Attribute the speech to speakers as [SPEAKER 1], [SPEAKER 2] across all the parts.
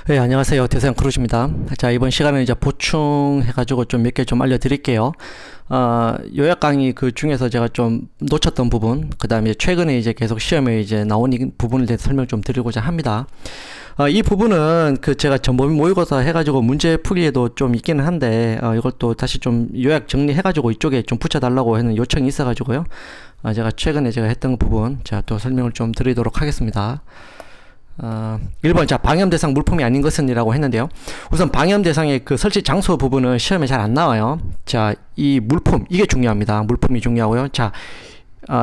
[SPEAKER 1] 네, 안녕하세요. 대서양 크루즈입니다. 자, 이번 시간에 이제 보충해가지고 좀 몇 개 좀 알려드릴게요. 요약 강의 그 중에서 제가 좀 놓쳤던 부분, 그 다음에 최근에 이제 계속 시험에 이제 나온 이 부분에 대해서 설명 좀 드리고자 합니다. 이 부분은 그 제가 전범위 모의고사 해가지고 문제 풀이에도 좀 있기는 한데, 이걸 또 다시 좀 요약 정리해가지고 이쪽에 좀 붙여달라고 하는 요청이 있어가지고요. 제가 최근에 제가 했던 부분, 제가 또 설명을 좀 드리도록 하겠습니다. 1번, 자, 방염 대상 물품이 아닌 것은 이라고 했는데요. 우선 방염 대상의 그 설치 장소 부분은 시험에 잘 안 나와요. 자, 이 물품, 이게 중요합니다. 물품이 중요하고요. 자,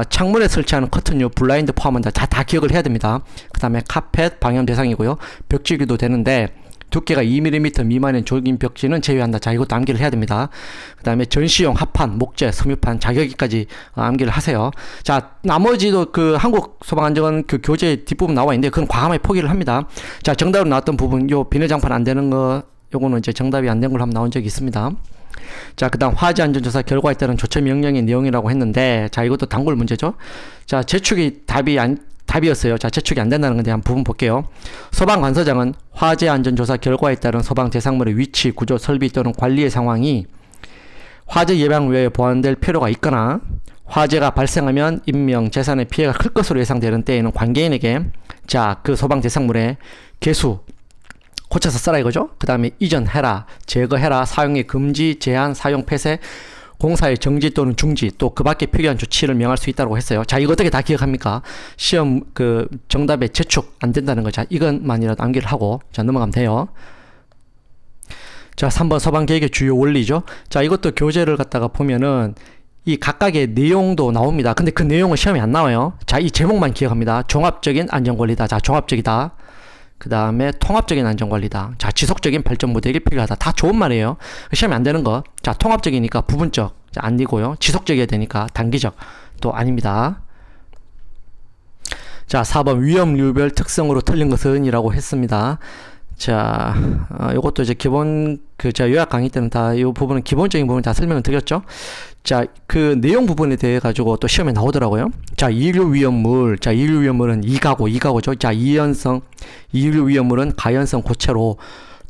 [SPEAKER 1] 창문에 설치하는 커튼류, 블라인드 포함한다. 다 기억을 해야 됩니다. 그 다음에 카펫 방염 대상이고요. 벽지기도 되는데, 두께가 2mm 미만의 조긴 벽지는 제외한다. 자, 이것도 암기를 해야 됩니다. 그 다음에 전시용 합판, 목재, 섬유판, 자격이까지 암기를 하세요. 자, 나머지도 그 한국소방안전 그 교재 뒷부분 나와 있는데, 그건 과감하게 포기를 합니다. 자, 정답으로 나왔던 부분, 요 비닐장판 안 되는 거, 요거는 이제 정답이 안 된 걸로 한번 나온 적이 있습니다. 자, 그 다음 화재 안전조사 결과에 따른 조처 명령의 내용이라고 했는데, 자, 이것도 단골 문제죠. 자, 재축이 답이었어요. 자, 재축이 안 된다는 건데 한번 부분 볼게요. 소방관서장은 화재 안전조사 결과에 따른 소방 대상물의 위치, 구조, 설비 또는 관리의 상황이 화재 예방을 위해 보완될 필요가 있거나 화재가 발생하면 인명, 재산의 피해가 클 것으로 예상되는 때에는 관계인에게 자, 그 소방 대상물의 개수 고쳐서 써라 이거죠. 그 다음에 이전해라, 제거해라, 사용의 금지, 제한, 사용 폐쇄, 공사의 정지 또는 중지, 또 그 밖에 필요한 조치를 명할 수 있다고 했어요. 자, 이거 어떻게 다 기억합니까? 시험 그 정답에 재축 안 된다는 거. 자, 이것만이라도 암기를 하고, 자, 넘어가면 돼요. 자, 3번 소방 계획의 주요 원리죠. 자, 이것도 교재를 갖다가 보면은 이 각각의 내용도 나옵니다. 근데 그 내용은 시험에 안 나와요. 자, 이 제목만 기억합니다. 종합적인 안전관리다. 자, 종합적이다. 그 다음에 통합적인 안전관리다. 자, 지속적인 발전 모델이 필요하다. 다 좋은 말이에요. 시험에 안 되는 거. 자, 통합적이니까 부분적. 자, 아니고요. 지속적이어야 되니까 단기적. 또 아닙니다. 자, 4번 위험류별 특성으로 틀린 것은 이라고 했습니다. 자, 요것도 이제 기본, 제가 요약 강의 때는 다, 요 부분은 기본적인 부분 다 설명을 드렸죠. 자, 그 내용 부분에 대해 가지고 또 시험에 나오더라고요. 자, 이류 위험물. 자, 이류 위험물은 이가고죠. 자, 이류 위험물은 가연성 고체로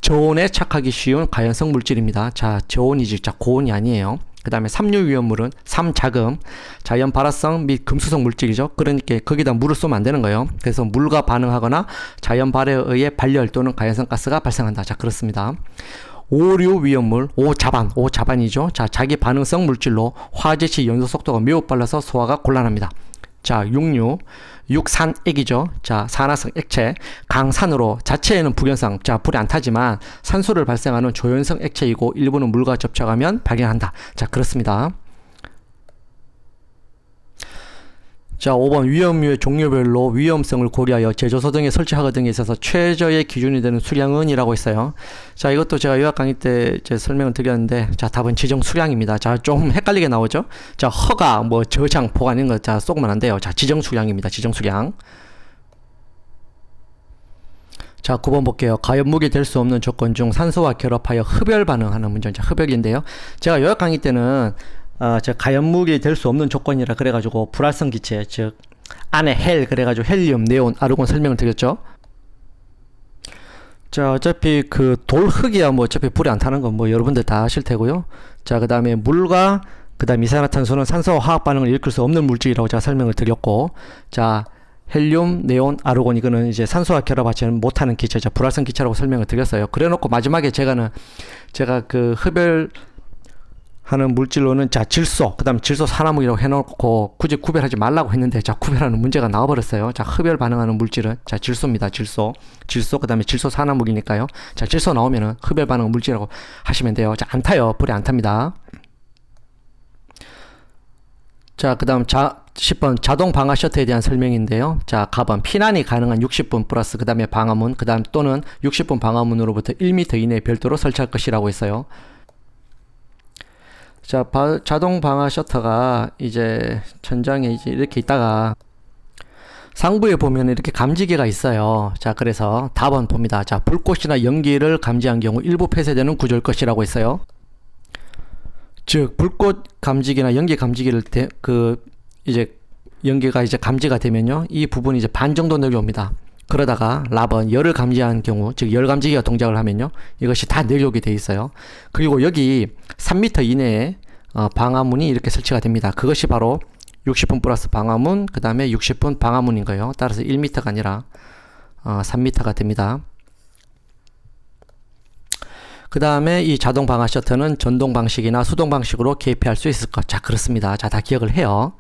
[SPEAKER 1] 저온에 착하기 쉬운 가연성 물질입니다. 자, 저온이지. 자, 고온이 아니에요. 그 다음에 삼류 위험물은 삼자금, 자연 발화성 및 금수성 물질이죠. 그러니까 거기다 물을 쏘면 안 되는 거예요. 그래서 물과 반응하거나 자연 발해에 의해 발열 또는 가연성 가스가 발생한다. 자, 그렇습니다. 오류 위험물, 오자반이죠. 자, 자기 반응성 물질로 화재 시 연소 속도가 매우 빨라서 소화가 곤란합니다. 자, 육산액이죠. 자, 산화성 액체, 강산으로 자체에는 불연성, 자, 불이 안 타지만 산소를 발생하는 조연성 액체이고 일부는 물과 접촉하면 발견한다. 자, 그렇습니다. 자, 5번 위험류의 종류별로 위험성을 고려하여 제조소 등에 설치하고 등에 있어서 최저의 기준이 되는 수량은 이라고 했어요. 자, 이것도 제가 요약 강의 때 이제 설명을 드렸는데, 자, 답은 지정 수량입니다. 자, 좀 헷갈리게 나오죠? 자, 허가, 저장, 보관 이런 거, 자, 쏘면 안 돼요. 자, 지정 수량입니다. 지정 수량. 자, 9번 볼게요. 가연무기 될 수 없는 조건 중 산소와 결합하여 흡열 반응하는 문제. 자, 흡열인데요. 제가 요약 강의 때는 제가 가연무기 될 수 없는 조건이라 그래가지고 불활성 기체, 즉 안에 그래가지고 헬륨, 네온, 아르곤 설명을 드렸죠. 자, 어차피 그 돌흙이야 어차피 불이 안 타는 건 여러분들 다 아실 테고요. 자, 그 다음에 물과 그 다음 이산화탄소는 산소와 화학 반응을 일으킬 수 없는 물질이라고 제가 설명을 드렸고, 자, 헬륨, 네온, 아르곤 이거는 이제 산소와 결합하지 못하는 기체, 자, 불활성 기체라고 설명을 드렸어요. 그래놓고 마지막에 제가 그 흡열 하는 물질로는 자, 질소, 그 다음 질소 산화물이라고 해놓고 굳이 구별하지 말라고 했는데, 자, 구별하는 문제가 나와버렸어요. 자, 흡열 반응하는 물질은 자, 질소입니다. 질소, 그 다음에 질소 산화물이니까요. 자, 질소 나오면은 흡열 반응 물질이라고 하시면 돼요. 자, 안 타요. 불이 안 탑니다. 자, 그 다음 10번 자동 방화 셔터에 대한 설명인데요. 자, 가번 피난이 가능한 60분 플러스 그 다음에 방화문, 그 다음 또는 60분 방화문으로부터 1m 이내에 별도로 설치할 것이라고 했어요. 자, 자동 방화 셔터가 이제 천장에 이제 이렇게 있다가 상부에 보면 이렇게 감지기가 있어요. 자, 그래서 답은 봅니다. 자, 불꽃이나 연기를 감지한 경우 일부 폐쇄되는 구조일 것이라고 했어요. 즉, 불꽃 감지기나 연기 감지기를 이제 연기가 이제 감지가 되면요, 이 부분이 이제 반 정도 내려옵니다. 그러다가 랍은 열을 감지한 경우, 즉 열 감지기가 동작을 하면요, 이것이 다 내려오게 돼 있어요. 그리고 여기 3m 이내에 방화문이 이렇게 설치가 됩니다. 그것이 바로 60분 플러스 방화문, 그 다음에 60분 방화문인 거예요. 따라서 1m가 아니라 3m가 됩니다. 그 다음에 이 자동 방화 셔터는 전동 방식이나 수동 방식으로 개폐할 수 있을 것. 자, 그렇습니다. 자, 다 기억을 해요.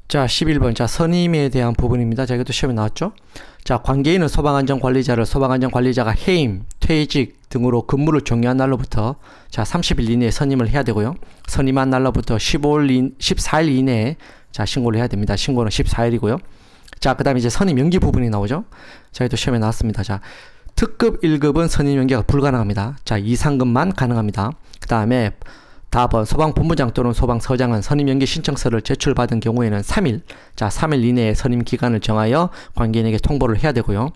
[SPEAKER 1] 자, 11번. 자, 선임에 대한 부분입니다. 자, 이것도 시험에 나왔죠? 자, 관계인은 소방안전관리자를 소방안전관리자가 해임, 퇴직 등으로 근무를 종료한 날로부터 자, 30일 이내에 선임을 해야 되고요. 선임한 날로부터 14일 이내에 자, 신고를 해야 됩니다. 신고는 14일이고요. 자, 그 다음에 이제 선임 연기 부분이 나오죠? 자, 이것도 시험에 나왔습니다. 자, 특급 1급은 선임 연기가 불가능합니다. 자, 2, 3급만 가능합니다. 그 다음에 답은 소방본부장 또는 소방서장은 선임연기 신청서를 제출받은 경우에는 3일, 자 3일 이내에 선임 기간을 정하여 관계인에게 통보를 해야 되고요.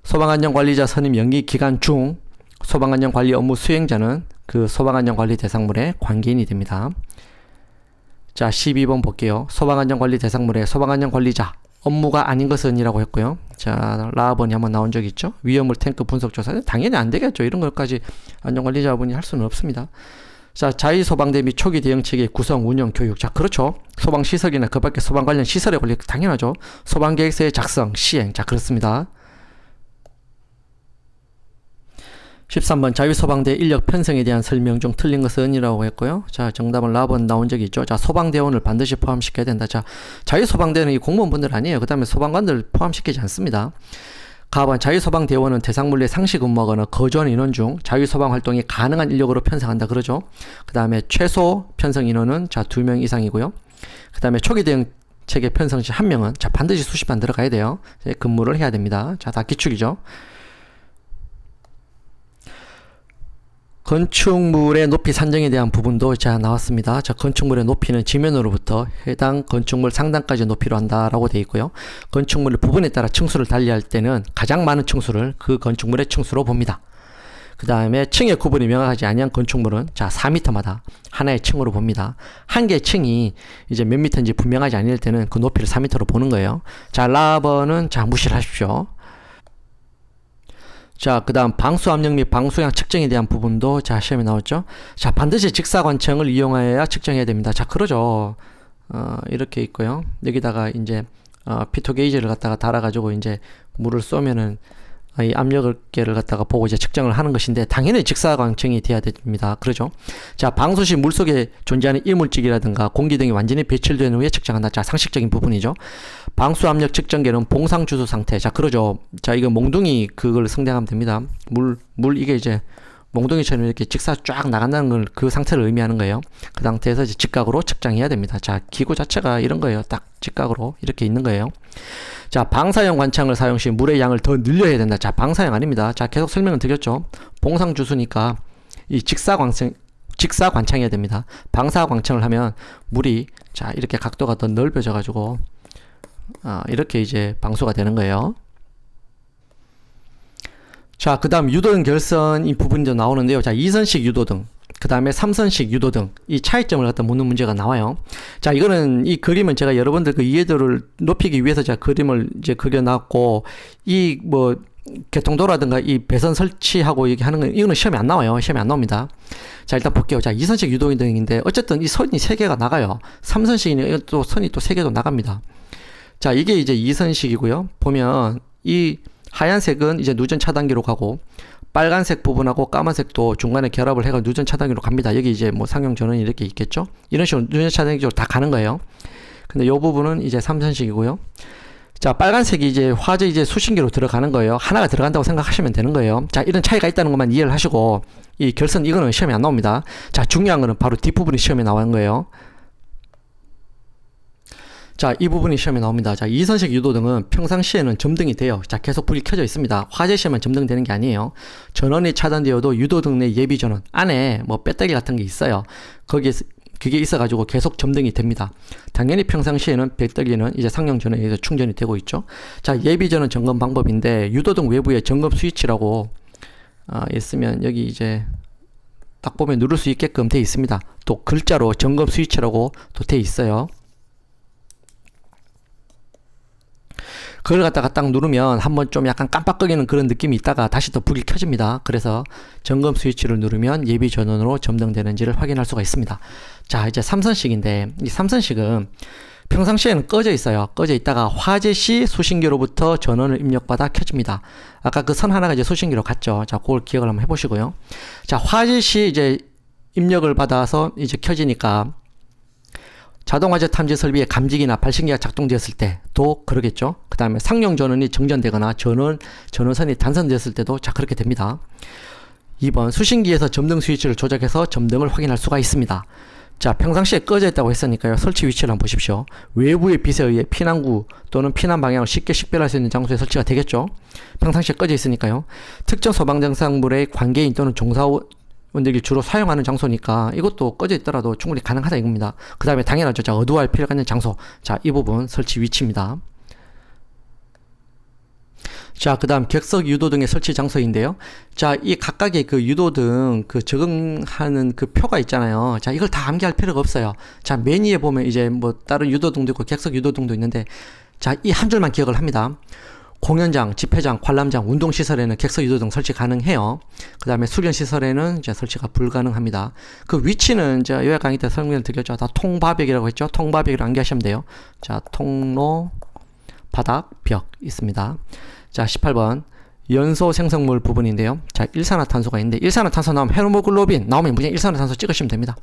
[SPEAKER 1] 소방안전관리자 선임연기 기간 중 소방안전관리 업무 수행자는 그 소방안전관리 대상물의 관계인이 됩니다. 자, 12번 볼게요. 소방안전관리 대상물의 소방안전관리자 업무가 아닌 것은 이라고 했고요. 자, 라번이 한번 나온 적이 있죠. 위험물 탱크 분석조사. 당연히 안 되겠죠. 이런 것까지 안전관리자분이 할 수는 없습니다. 자, 자위소방대 및 초기 대응체계 구성, 운영, 교육. 자, 그렇죠. 소방시설이나 그 밖에 소방 관련 시설에 관련 당연하죠. 소방계획서의 작성, 시행. 자, 그렇습니다. 13번 자위소방대 인력 편성에 대한 설명 중 틀린 것은 이라고 했고요. 자, 정답은 라번 나온 적이 있죠. 자, 소방대원을 반드시 포함시켜야 된다. 자, 자위소방대는 이 공무원분들 아니에요. 그 다음에 소방관들 포함시키지 않습니다. 가번 자유소방대원은 대상물 내 상시 근무하거나 거주하는 인원 중 자유소방 활동이 가능한 인력으로 편성한다 그러죠. 그 다음에 최소 편성 인원은 자 2명 이상이고요. 그 다음에 초기 대응 체계 편성 시 1명은 자 반드시 수시반 들어가야 돼요. 근무를 해야 됩니다. 자, 다 기축이죠. 건축물의 높이 산정에 대한 부분도 자 나왔습니다. 자, 건축물의 높이는 지면으로부터 해당 건축물 상단까지 높이로 한다라고 되어 있고요. 건축물의 부분에 따라 층수를 달리할 때는 가장 많은 층수를 그 건축물의 층수로 봅니다. 그 다음에 층의 구분이 명확하지 아니한 건축물은 자 4m마다 하나의 층으로 봅니다. 한 개의 층이 이제 몇 미터인지 분명하지 않을 때는 그 높이를 4m로 보는 거예요. 자, 라버는 자 무시를 하십시오. 자, 그 다음 방수압력 및 방수량 측정에 대한 부분도 자 시험에 나왔죠. 자, 반드시 직사관청을 이용하여야 측정해야 됩니다. 자, 그러죠. 이렇게 있고요. 여기다가 이제 피토 게이지를 갖다가 달아가지고 이제 물을 쏘면은 이 압력계를 갖다가 보고 이제 측정을 하는 것인데 당연히 직사광청이 돼야 됩니다. 그러죠. 자, 방수 시 물속에 존재하는 이물질이라든가 공기 등이 완전히 배출된 후에 측정한다. 자, 상식적인 부분이죠. 방수 압력 측정계는 봉상 주수 상태. 자, 그러죠. 자, 이거 몽둥이 그걸 성대하면 됩니다. 물 이게 이제 몽둥이처럼 이렇게 직사 쫙 나간다는 걸 그 상태를 의미하는 거예요. 그 상태에서 이제 직각으로 측정해야 됩니다. 자, 기구 자체가 이런 거예요. 딱 직각으로 이렇게 있는 거예요. 자, 방사형 관창을 사용 시 물의 양을 더 늘려야 된다. 자, 방사형 아닙니다. 자, 계속 설명을 드렸죠. 봉상 주수니까 이 직사관창해야 됩니다. 방사광청을 하면 물이 자 이렇게 각도가 더 넓어져 가지고 이렇게 이제 방수가 되는 거예요. 자, 그 다음 유도등 결선 이 부분도 나오는데요. 자, 2선식 유도등, 그 다음에 3선식 유도등, 이 차이점을 갖다 묻는 문제가 나와요. 자, 이거는 이 그림은 제가 여러분들 그 이해도를 높이기 위해서 제가 그림을 이제 그려놨고, 이 뭐 개통도라든가 이 배선 설치하고 얘기하는 건 이거는 시험에 안 나와요. 시험에 안 나옵니다. 자, 일단 볼게요. 자, 2선식 유도등인데 어쨌든 이 선이 3개가 나가요. 3선식이니 또 선이 또 3개도 나갑니다. 자, 이게 이제 2선식이고요. 보면 이 하얀색은 이제 누전 차단기로 가고 빨간색 부분하고 까만색도 중간에 결합을 해가 누전 차단기로 갑니다. 여기 이제 뭐 상용 전원이 이렇게 있겠죠. 이런 식으로 누전 차단기로 다 가는 거예요. 근데 이 부분은 이제 3선식이고요. 자, 빨간색이 이제 화재 이제 수신기로 들어가는 거예요. 하나가 들어간다고 생각하시면 되는 거예요. 자, 이런 차이가 있다는 것만 이해를 하시고 이 결선 이거는 시험에 안 나옵니다. 자, 중요한 거는 바로 뒷부분이 시험에 나오는 거예요. 자, 이 부분이 시험에 나옵니다. 자, 2선식 유도등은 평상시에는 점등이 돼요. 자, 계속 불이 켜져 있습니다. 화재 시에만 점등되는 게 아니에요. 전원이 차단되어도 유도등 내 예비 전원 안에 뭐 배터리 같은 게 있어요. 거기에 그게 있어가지고 계속 점등이 됩니다. 당연히 평상시에는 배터리는 이제 상용 전원에 의해서 충전이 되고 있죠. 자, 예비 전원 점검 방법인데 유도등 외부에 점검 스위치라고 있으면 여기 이제 딱 보면 누를 수 있게끔 돼 있습니다. 또 글자로 점검 스위치라고 또 돼 있어요. 그걸 갖다가 딱 누르면 한번 좀 약간 깜빡거리는 그런 느낌이 있다가 다시 또 불이 켜집니다. 그래서 점검 스위치를 누르면 예비 전원으로 점등되는지를 확인할 수가 있습니다. 자, 이제 삼선식인데 이 삼선식은 평상시에는 꺼져 있어요. 꺼져 있다가 화재 시 수신기로부터 전원을 입력받아 켜집니다. 아까 그 선 하나가 이제 수신기로 갔죠. 자, 그걸 기억을 한번 해보시고요. 자, 화재 시 이제 입력을 받아서 이제 켜지니까 자동화재 탐지 설비의 감지기나 발신기가 작동되었을 때도 그러겠죠. 그 다음에 상용 전원이 정전되거나 전원선이 단선되었을 때도 자, 그렇게 됩니다. 2번 수신기에서 점등 스위치를 조작해서 점등을 확인할 수가 있습니다. 자, 평상시에 꺼져 있다고 했으니까요. 설치 위치를 한번 보십시오. 외부의 빛에 의해 피난구 또는 피난 방향을 쉽게 식별할 수 있는 장소에 설치가 되겠죠. 평상시에 꺼져 있으니까요. 특정 소방정상물의 관계인 또는 종사원들이 주로 사용하는 장소니까 이것도 꺼져 있더라도 충분히 가능하다 이겁니다. 그 다음에 당연하죠. 자, 어두워할 필요가 있는 장소. 자, 이 부분 설치 위치입니다. 자, 그 다음 객석 유도등의 설치 장소인데요. 자, 이 각각의 그 유도등 그 적응하는 그 표가 있잖아요. 자, 이걸 다 암기할 필요가 없어요. 자, 맨 위에 보면 이제 뭐 다른 유도등도 있고 객석 유도등도 있는데 자, 이 한 줄만 기억을 합니다. 공연장, 집회장, 관람장, 운동시설에는 객석 유도등 설치 가능해요. 그 다음에 수련시설에는 이제 설치가 불가능합니다. 그 위치는 이제 요약 강의 때 설명을 드렸죠. 다 통바벽이라고 했죠. 통바벽으로 암기하시면 돼요. 자, 통로, 바닥, 벽 있습니다. 자, 18번 연소 생성물 부분인데요. 자, 일산화탄소가 있는데 일산화탄소 나오면 헤모글로빈 나오면 무조건 일산화탄소 찍으시면 됩니다.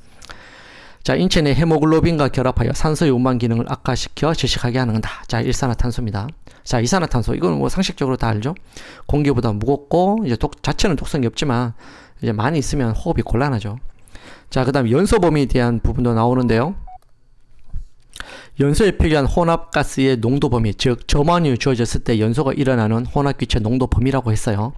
[SPEAKER 1] 자, 인체 내 헤모글로빈과 결합하여 산소의 운반 기능을 악화시켜 질식하게 하는 거다. 자, 일산화탄소입니다. 자, 이산화탄소 이건 뭐 상식적으로 다 알죠. 공기보다 무겁고 이제 자체는 독성이 없지만 이제 많이 있으면 호흡이 곤란하죠. 자, 그다음 연소 범위에 대한 부분도 나오는데요. 연소에 필요한 혼합가스의 농도 범위, 즉 점원이 주어졌을 때 연소가 일어나는 혼합기체 농도 범위라고 했어요.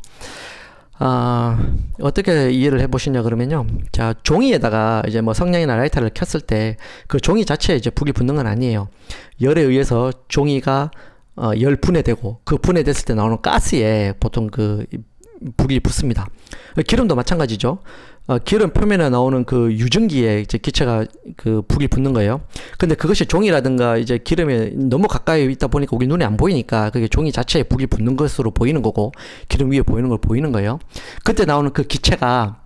[SPEAKER 1] 어떻게 이해를 해보시냐 그러면요. 자, 종이에다가 이제 뭐 성냥이나 라이터를 켰을 때 그 종이 자체에 이제 불이 붙는 건 아니에요. 열에 의해서 종이가 열 분해되고 그 분해됐을 때 나오는 가스에 보통 그 불이 붙습니다. 기름도 마찬가지죠. 기름 표면에 나오는 그 유증기에 이제 기체가 그 불이 붙는 거예요. 근데 그것이 종이라든가 이제 기름에 너무 가까이 있다 보니까 우리 눈에 안 보이니까 그게 종이 자체에 불이 붙는 것으로 보이는 거고 기름 위에 보이는 걸 보이는 거예요. 그때 나오는 그 기체가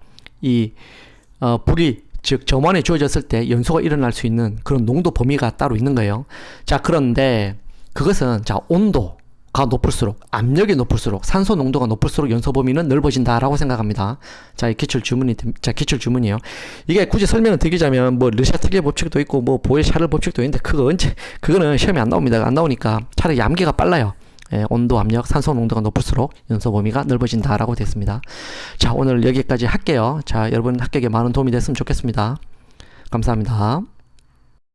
[SPEAKER 1] 불이 즉 점원에 주어졌을 때 연소가 일어날 수 있는 그런 농도 범위가 따로 있는 거예요. 자, 그런데 그것은 자, 온도가 높을수록 압력이 높을수록 산소 농도가 높을수록 연소 범위는 넓어진다라고 생각합니다. 자, 이 기출 주문이에요. 이게 굳이 설명을 드리자면 뭐 르샤틀리에 법칙도 있고 뭐 보엘-샤를 법칙도 있는데 그거는 시험에 안 나옵니다. 안 나오니까 차라리 암기가 빨라요. 예, 온도, 압력, 산소 농도가 높을수록 연소 범위가 넓어진다라고 됐습니다. 자, 오늘 여기까지 할게요. 자, 여러분 합격에 많은 도움이 됐으면 좋겠습니다. 감사합니다.